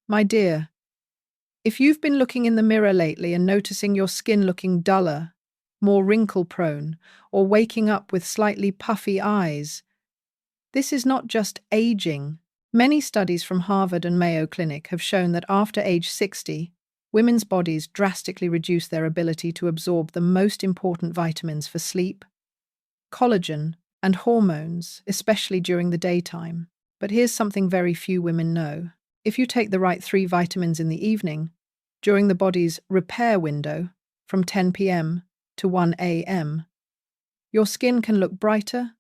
My dear, if you've been looking in the mirror lately and noticing your skin looking duller, more wrinkle-prone, or waking up with slightly puffy eyes, this is not just aging. Many studies from Harvard and Mayo Clinic have shown that after age 60, women's bodies drastically reduce their ability to absorb the most important vitamins for sleep, collagen, and hormones, especially during the daytime. But here's something very few women know. If you take the right 3 vitamins in the evening, during the body's repair window, from 10 p.m. to 1 a.m., your skin can look brighter,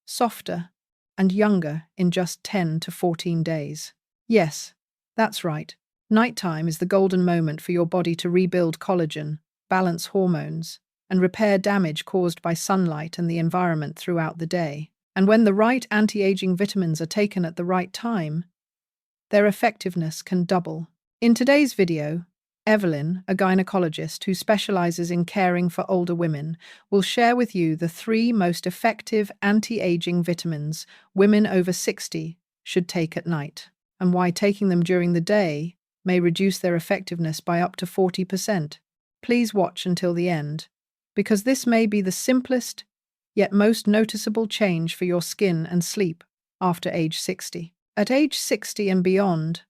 softer, and younger in just 10 to 14 days. Yes, that's right. Nighttime is the golden moment for your body to rebuild collagen, balance hormones, and repair damage caused by sunlight and the environment throughout the day. And when the right anti-aging vitamins are taken at the right time, their effectiveness can double. In today's video, Evelyn, a gynecologist who specializes in caring for older women, will share with you the 3 most effective anti-aging vitamins women over 60 should take at night, and why taking them during the day may reduce their effectiveness by up to 40%. Please watch until the end, because this may be the simplest yet most noticeable change for your skin and sleep after age 60. At age 60 and beyond,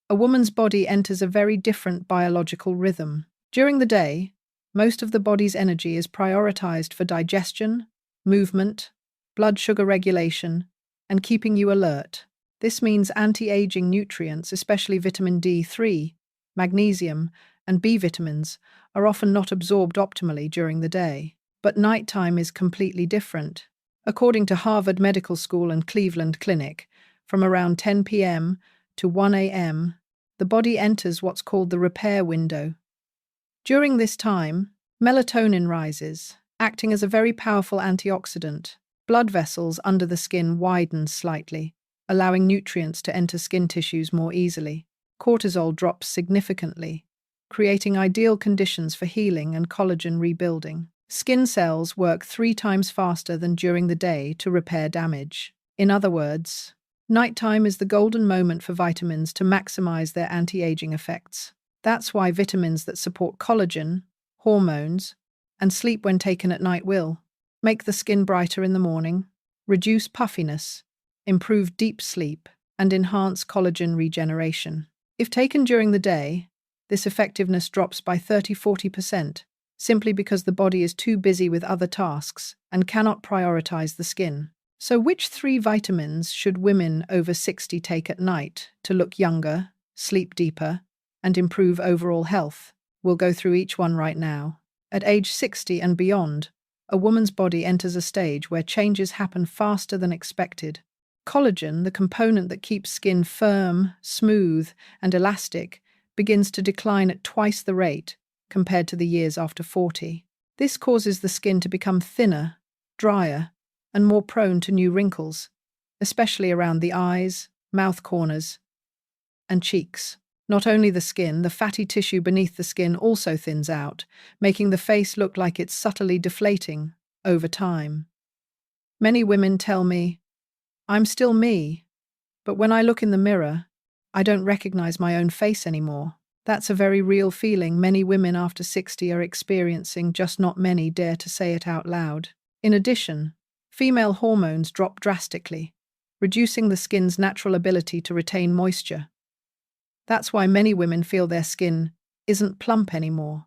a woman's body enters a very different biological rhythm. During the day, most of the body's energy is prioritized for digestion, movement, blood sugar regulation, and keeping you alert. This means anti-aging nutrients, especially vitamin D3, magnesium, and B vitamins, are often not absorbed optimally during the day. But nighttime is completely different. According to Harvard Medical School and Cleveland Clinic, from around 10 p.m. to 1 a.m., the body enters what's called the repair window. During this time, melatonin rises, acting as a very powerful antioxidant. Blood vessels under the skin widen slightly, allowing nutrients to enter skin tissues more easily. Cortisol drops significantly, creating ideal conditions for healing and collagen rebuilding. Skin cells work 3 times faster than during the day to repair damage. In other words, nighttime is the golden moment for vitamins to maximize their anti-aging effects. That's why vitamins that support collagen, hormones, and sleep when taken at night will make the skin brighter in the morning, reduce puffiness, improve deep sleep, and enhance collagen regeneration. If taken during the day, this effectiveness drops by 30–40%, simply because the body is too busy with other tasks and cannot prioritize the skin. So which 3 vitamins should women over 60 take at night to look younger, sleep deeper, and improve overall health? We'll go through each one right now. At age 60 and beyond, a woman's body enters a stage where changes happen faster than expected. Collagen, the component that keeps skin firm, smooth, and elastic, begins to decline at twice the rate compared to the years after 40. This causes the skin to become thinner, drier, and more prone to new wrinkles, especially around the eyes, mouth corners, and cheeks. Not only the skin, the fatty tissue beneath the skin also thins out, making the face look like it's subtly deflating over time. Many women tell me, "I'm still me, but when I look in the mirror, I don't recognize my own face anymore." That's a very real feeling many women after 60 are experiencing, just not many dare to say it out loud. In addition, female hormones drop drastically, reducing the skin's natural ability to retain moisture. That's why many women feel their skin isn't plump anymore,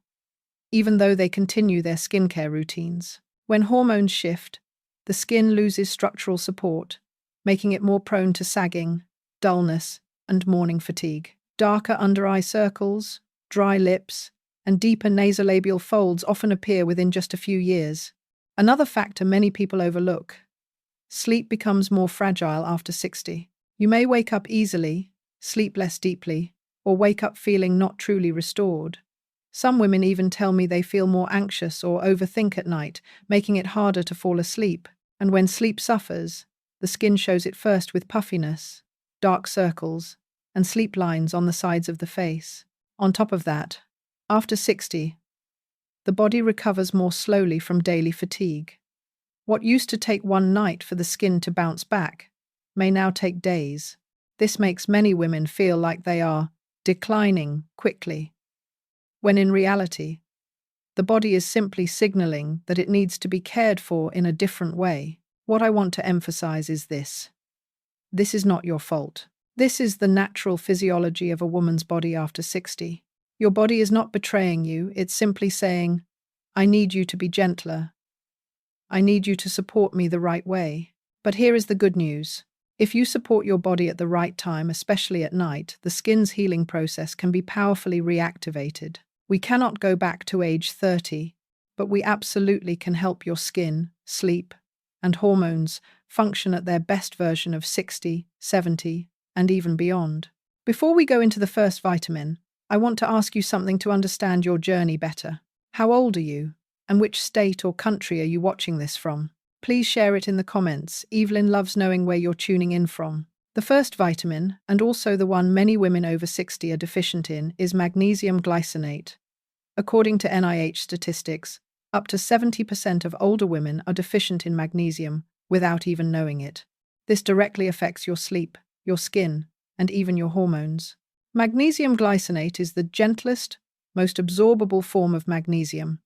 even though they continue their skincare routines. When hormones shift, the skin loses structural support, making it more prone to sagging, dullness, and morning fatigue. Darker under-eye circles, dry lips, and deeper nasolabial folds often appear within just a few years. Another factor many people overlook: sleep becomes more fragile after 60. You may wake up easily, sleep less deeply, or wake up feeling not truly restored. Some women even tell me they feel more anxious or overthink at night, making it harder to fall asleep. And when sleep suffers, the skin shows it first with puffiness, dark circles, and sleep lines on the sides of the face. On top of that, after 60, the body recovers more slowly from daily fatigue. What used to take one night for the skin to bounce back may now take days. This makes many women feel like they are declining quickly, when in reality, the body is simply signaling that it needs to be cared for in a different way. What I want to emphasize is this. This is not your fault. This is the natural physiology of a woman's body after 60. Your body is not betraying you, it's simply saying, I need you to be gentler. I need you to support me the right way. But here is the good news. If you support your body at the right time, especially at night, the skin's healing process can be powerfully reactivated. We cannot go back to age 30, but we absolutely can help your skin, sleep, and hormones function at their best version of 60, 70, and even beyond. Before we go into the first vitamin, I want to ask you something to understand your journey better. How old are you? And which state or country are you watching this from? Please share it in the comments. Evelyn loves knowing where you're tuning in from. The first vitamin, and also the one many women over 60 are deficient in, is magnesium glycinate. According to NIH statistics, up to 70% of older women are deficient in magnesium without even knowing it. This directly affects your sleep, your skin, and even your hormones. Magnesium glycinate is the gentlest, most absorbable form of magnesium,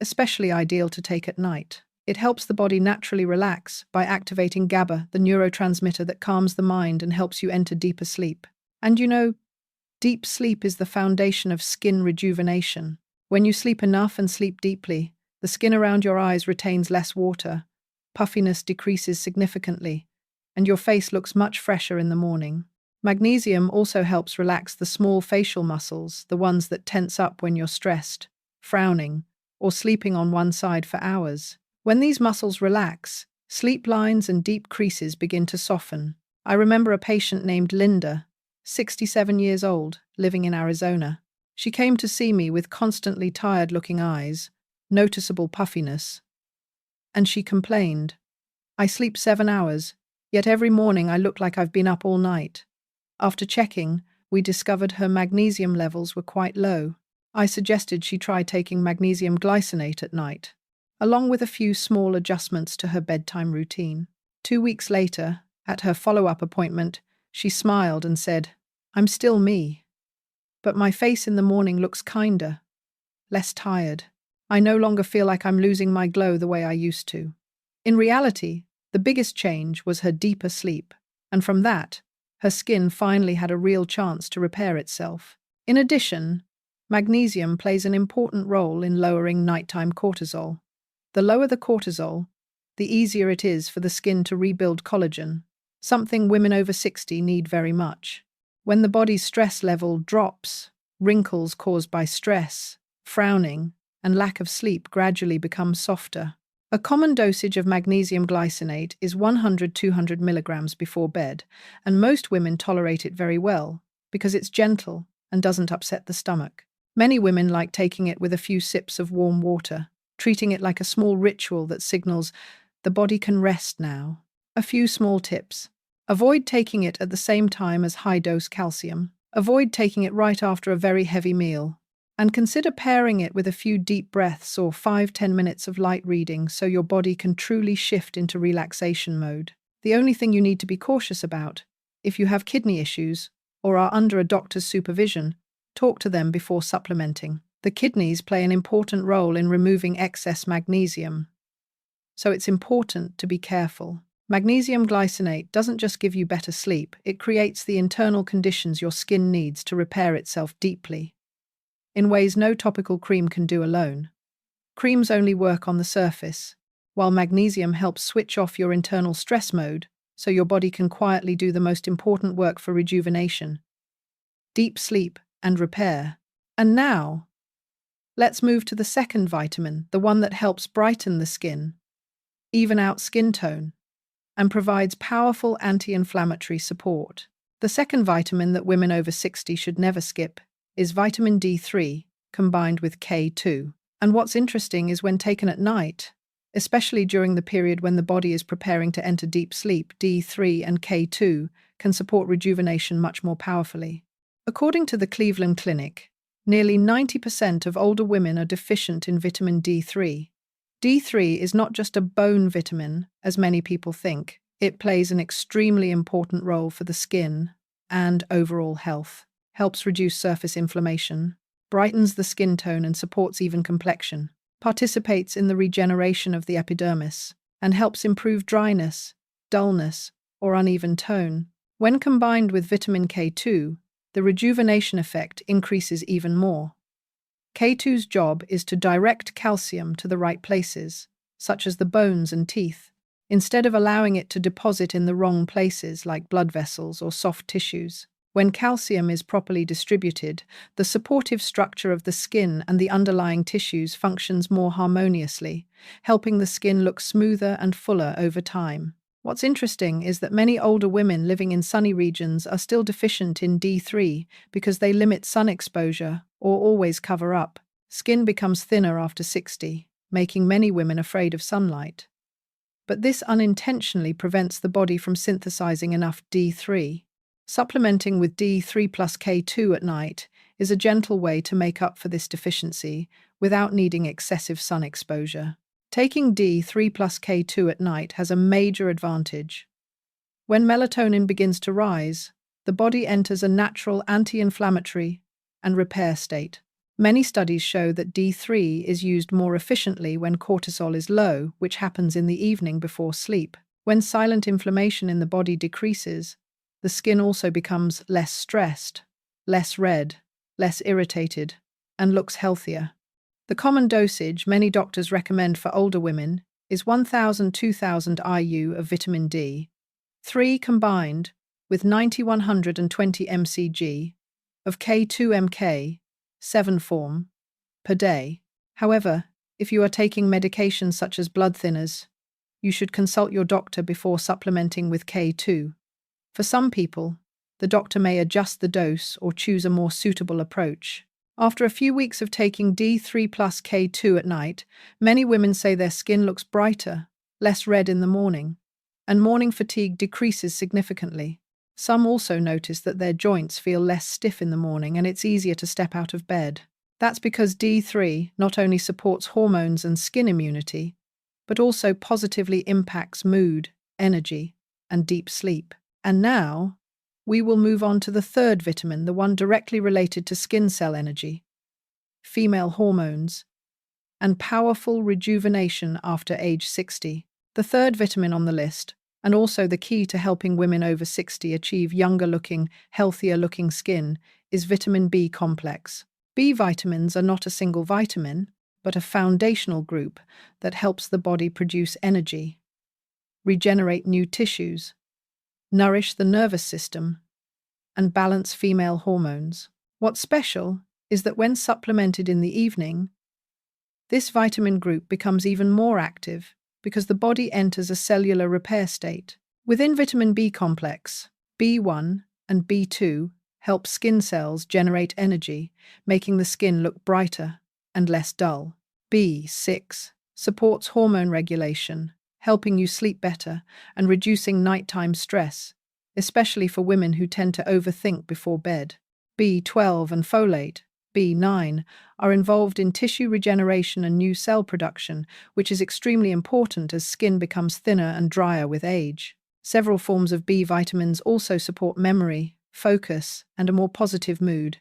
especially ideal to take at night. It helps the body naturally relax by activating GABA, the neurotransmitter that calms the mind and helps you enter deeper sleep. And you know, deep sleep is the foundation of skin rejuvenation. When you sleep enough and sleep deeply, the skin around your eyes retains less water, puffiness decreases significantly, and your face looks much fresher in the morning. Magnesium also helps relax the small facial muscles, the ones that tense up when you're stressed, frowning, or sleeping on one side for hours. When these muscles relax, sleep lines and deep creases begin to soften. I remember a patient named Linda, 67 years old, living in Arizona. She came to see me with constantly tired-looking eyes, noticeable puffiness, and she complained, I sleep 7 hours, yet every morning I look like I've been up all night. After checking, we discovered her magnesium levels were quite low. I suggested she try taking magnesium glycinate at night, along with a few small adjustments to her bedtime routine. 2 weeks later, at her follow-up appointment, she smiled and said, I'm still me, but my face in the morning looks kinder, less tired. I no longer feel like I'm losing my glow the way I used to. In reality, the biggest change was her deeper sleep, and from that, her skin finally had a real chance to repair itself. In addition, magnesium plays an important role in lowering nighttime cortisol. The lower the cortisol, the easier it is for the skin to rebuild collagen, something women over 60 need very much. When the body's stress level drops, wrinkles caused by stress, frowning, and lack of sleep gradually become softer. A common dosage of magnesium glycinate is 100-200 milligrams before bed, and most women tolerate it very well because it's gentle and doesn't upset the stomach. Many women like taking it with a few sips of warm water, treating it like a small ritual that signals the body can rest now. A few small tips. Avoid taking it at the same time as high-dose calcium. Avoid taking it right after a very heavy meal. And consider pairing it with a few deep breaths or 5-10 minutes of light reading so your body can truly shift into relaxation mode. The only thing you need to be cautious about, if you have kidney issues or are under a doctor's supervision, talk to them before supplementing. The kidneys play an important role in removing excess magnesium, so it's important to be careful. Magnesium glycinate doesn't just give you better sleep, it creates the internal conditions your skin needs to repair itself deeply, in ways no topical cream can do alone. Creams only work on the surface, while magnesium helps switch off your internal stress mode so your body can quietly do the most important work for rejuvenation, deep sleep, and repair. And now, let's move to the second vitamin, the one that helps brighten the skin, even out skin tone, and provides powerful anti-inflammatory support. The second vitamin that women over 60 should never skip is vitamin D3 combined with K2. And what's interesting is when taken at night, especially during the period when the body is preparing to enter deep sleep, D3 and K2 can support rejuvenation much more powerfully. According to the Cleveland Clinic, nearly 90% of older women are deficient in vitamin D3. D3 is not just a bone vitamin, as many people think. It plays an extremely important role for the skin and overall health. helps reduce surface inflammation, brightens the skin tone and supports even complexion, participates in the regeneration of the epidermis, and helps improve dryness, dullness, or uneven tone. When combined with vitamin K2, the rejuvenation effect increases even more. K2's job is to direct calcium to the right places, such as the bones and teeth, instead of allowing it to deposit in the wrong places like blood vessels or soft tissues. When calcium is properly distributed, the supportive structure of the skin and the underlying tissues functions more harmoniously, helping the skin look smoother and fuller over time. What's interesting is that many older women living in sunny regions are still deficient in D3 because they limit sun exposure or always cover up. Skin becomes thinner after 60, making many women afraid of sunlight. But this unintentionally prevents the body from synthesizing enough D3. Supplementing with D3 plus K2 at night is a gentle way to make up for this deficiency without needing excessive sun exposure. Taking D3 plus K2 at night has a major advantage. When melatonin begins to rise, the body enters a natural anti-inflammatory and repair state. Many studies show that D3 is used more efficiently when cortisol is low, which happens in the evening before sleep. When silent inflammation in the body decreases, the skin also becomes less stressed, less red, less irritated, and looks healthier. The common dosage many doctors recommend for older women is 1,000–2,000 IU of vitamin D3 combined with 90–120 mcg of K2MK 7 form per day. However, if you are taking medications such as blood thinners, you should consult your doctor before supplementing with K2. For some people, the doctor may adjust the dose or choose a more suitable approach. After a few weeks of taking D3 plus K2 at night, many women say their skin looks brighter, less red in the morning, and morning fatigue decreases significantly. Some also notice that their joints feel less stiff in the morning and it's easier to step out of bed. That's because D3 not only supports hormones and skin immunity, but also positively impacts mood, energy, and deep sleep. And now, we will move on to the third vitamin, the one directly related to skin cell energy, female hormones, and powerful rejuvenation after age 60. The third vitamin on the list, and also the key to helping women over 60 achieve younger-looking, healthier-looking skin, is vitamin B complex. B vitamins are not a single vitamin, but a foundational group that helps the body produce energy, regenerate new tissues, nourish the nervous system, and balance female hormones. What's special is that when supplemented in the evening, this vitamin group becomes even more active because the body enters a cellular repair state. Within vitamin B complex, B1 and B2 help skin cells generate energy, making the skin look brighter and less dull. B6 supports hormone regulation, helping you sleep better and reducing nighttime stress, especially for women who tend to overthink before bed. B12 and folate, B9, are involved in tissue regeneration and new cell production, which is extremely important as skin becomes thinner and drier with age. Several forms of B vitamins also support memory, focus, and a more positive mood,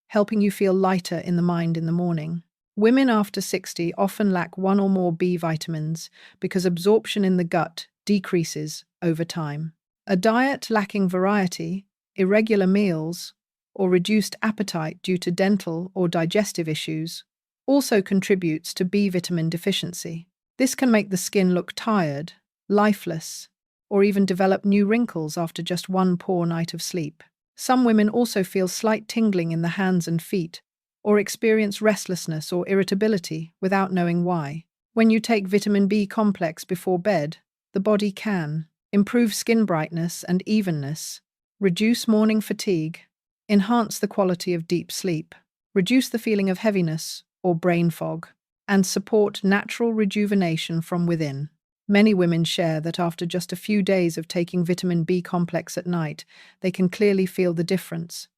helping you feel lighter in the mind in the morning. Women after 60 often lack one or more B vitamins because absorption in the gut decreases over time. A diet lacking variety, irregular meals, or reduced appetite due to dental or digestive issues also contributes to B vitamin deficiency. This can make the skin look tired, lifeless, or even develop new wrinkles after just one poor night of sleep. Some women also feel slight tingling in the hands and feet, or experience restlessness or irritability without knowing why. When you take vitamin B complex before bed, the body can improve skin brightness and evenness, reduce morning fatigue, enhance the quality of deep sleep, reduce the feeling of heaviness or brain fog, and support natural rejuvenation from within. Many women share that after just a few days of taking vitamin B complex at night, they can clearly feel the difference,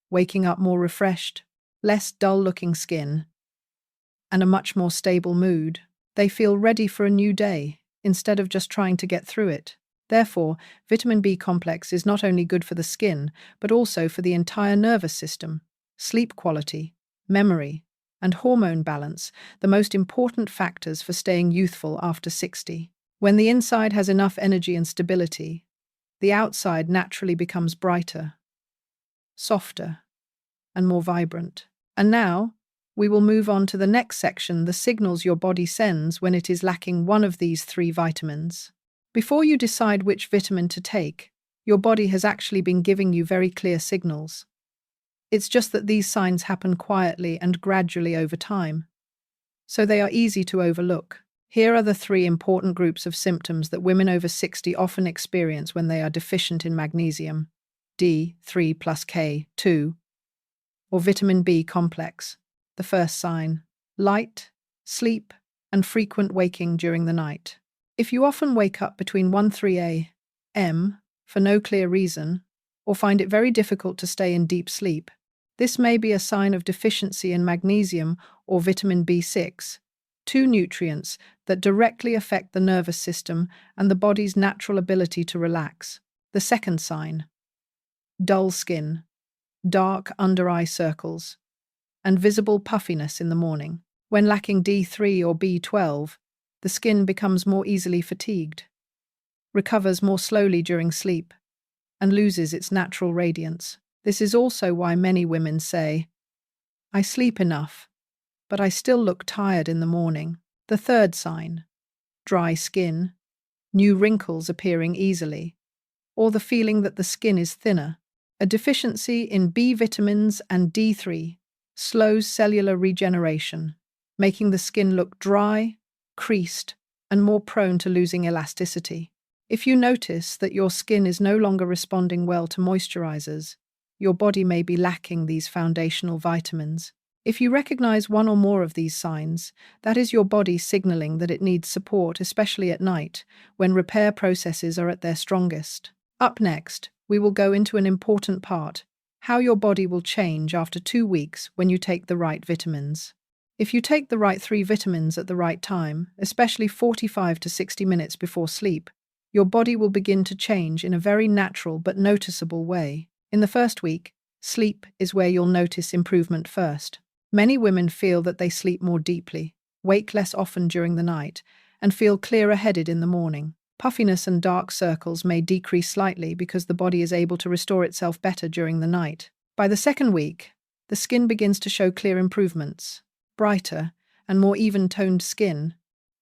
waking up more refreshed, less dull-looking skin, and a much more stable mood. They feel ready for a new day, instead of just trying to get through it. Therefore, vitamin B complex is not only good for the skin, but also for the entire nervous system, sleep quality, memory, and hormone balance, the most important factors for staying youthful after 60. When the inside has enough energy and stability, the outside naturally becomes brighter, softer, and more vibrant. And now, we will move on to the next section, the signals your body sends when it is lacking one of these three vitamins. Before you decide which vitamin to take, your body has actually been giving you very clear signals. It's just that these signs happen quietly and gradually over time, so they are easy to overlook. Here are the three important groups of symptoms that women over 60 often experience when they are deficient in magnesium, D3 plus K2, or vitamin B complex. The first sign: light, sleep, and frequent waking during the night. If you often wake up between 1-3 a.m. for no clear reason, or find it very difficult to stay in deep sleep, this may be a sign of deficiency in magnesium or vitamin B6, two nutrients that directly affect the nervous system and the body's natural ability to relax. The second sign: dull skin, dark under-eye circles, and visible puffiness in the morning. When lacking D3 or B12, the skin becomes more easily fatigued, recovers more slowly during sleep, and loses its natural radiance. This is also why many women say, "I sleep enough, but I still look tired in the morning." The third sign: dry skin, new wrinkles appearing easily, or the feeling that the skin is thinner. A deficiency in B vitamins and D3 slows cellular regeneration, making the skin look dry, creased, and more prone to losing elasticity. If you notice that your skin is no longer responding well to moisturizers, your body may be lacking these foundational vitamins. If you recognize one or more of these signs, that is your body signaling that it needs support, especially at night, when repair processes are at their strongest. Up next, we will go into an important part: how your body will change after 2 weeks when you take the right vitamins. If you take the right 3 vitamins at the right time, especially 45 to 60 minutes before sleep, your body will begin to change in a very natural but noticeable way. In the first week, sleep is where you'll notice improvement first. Many women feel that they sleep more deeply, wake less often during the night, and feel clearer-headed in the morning. Puffiness and dark circles may decrease slightly because the body is able to restore itself better during the night. By the second week, the skin begins to show clear improvements: brighter and more even-toned skin,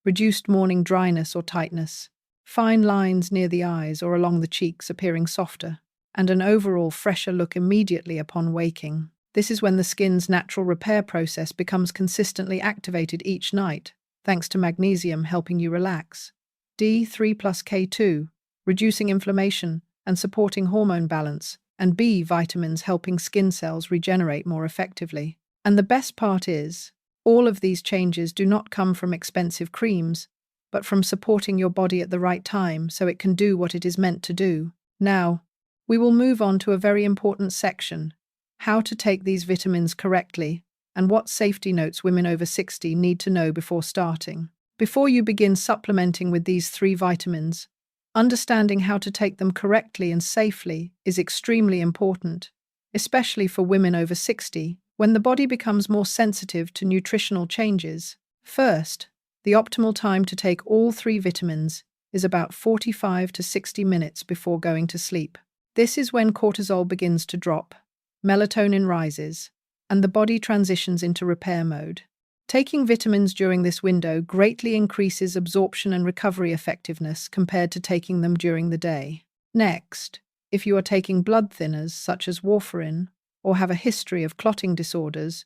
reduced morning dryness or tightness, fine lines near the eyes or along the cheeks appearing softer, and an overall fresher look immediately upon waking. This is when the skin's natural repair process becomes consistently activated each night, thanks to magnesium helping you relax, D3 plus K2, reducing inflammation and supporting hormone balance, and B vitamins helping skin cells regenerate more effectively. And the best part is, all of these changes do not come from expensive creams, but from supporting your body at the right time so it can do what it is meant to do. Now, we will move on to a very important section: how to take these vitamins correctly and what safety notes women over 60 need to know before starting. Before you begin supplementing with these 3 vitamins, understanding how to take them correctly and safely is extremely important, especially for women over 60, when the body becomes more sensitive to nutritional changes. First, the optimal time to take all 3 vitamins is about 45 to 60 minutes before going to sleep. This is when cortisol begins to drop, melatonin rises, and the body transitions into repair mode. Taking vitamins during this window greatly increases absorption and recovery effectiveness compared to taking them during the day. Next, if you are taking blood thinners such as warfarin or have a history of clotting disorders,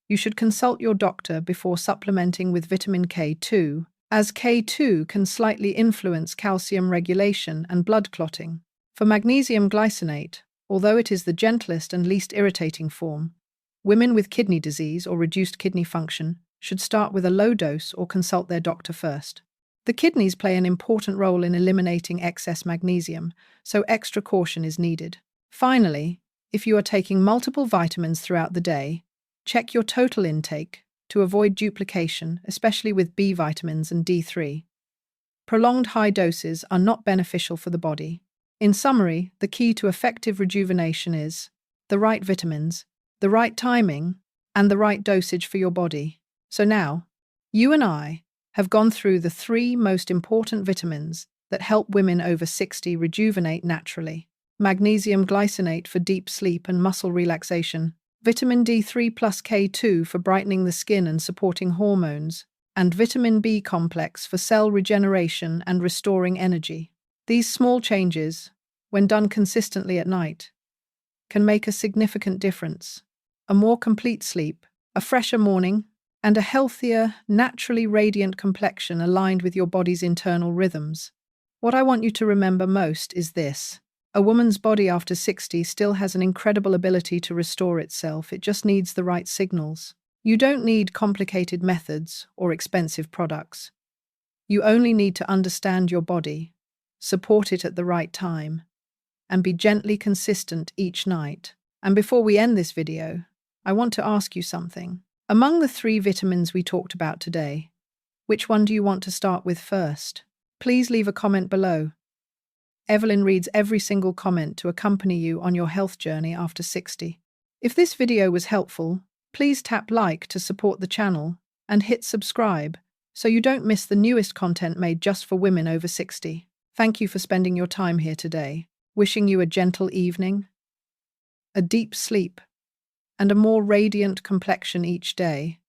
you should consult your doctor before supplementing with vitamin K2, as K2 can slightly influence calcium regulation and blood clotting. For magnesium glycinate, although it is the gentlest and least irritating form, women with kidney disease or reduced kidney function should start with a low dose or consult their doctor first. The kidneys play an important role in eliminating excess magnesium, so extra caution is needed. Finally, if you are taking multiple vitamins throughout the day, check your total intake to avoid duplication, especially with B vitamins and D3. Prolonged high doses are not beneficial for the body. In summary, the key to effective rejuvenation is the right vitamins, the right timing, and the right dosage for your body. So now, you and I have gone through the three most important vitamins that help women over 60 rejuvenate naturally. Magnesium glycinate for deep sleep and muscle relaxation, vitamin D3 plus K2 for brightening the skin and supporting hormones, and vitamin B complex for cell regeneration and restoring energy. These small changes, when done consistently at night, can make a significant difference. A more complete sleep, a fresher morning, and a healthier, naturally radiant complexion aligned with your body's internal rhythms. What I want you to remember most is this. A woman's body after 60 still has an incredible ability to restore itself. It just needs the right signals. You don't need complicated methods or expensive products. You only need to understand your body, support it at the right time, and be gently consistent each night. And before we end this video, I want to ask you something. Among the three vitamins we talked about today, which one do you want to start with first? Please leave a comment below. Evelyn reads every single comment to accompany you on your health journey after 60. If this video was helpful, please tap like to support the channel and hit subscribe so you don't miss the newest content made just for women over 60. Thank you for spending your time here today. Wishing you a gentle evening, a deep sleep, and a more radiant complexion each day.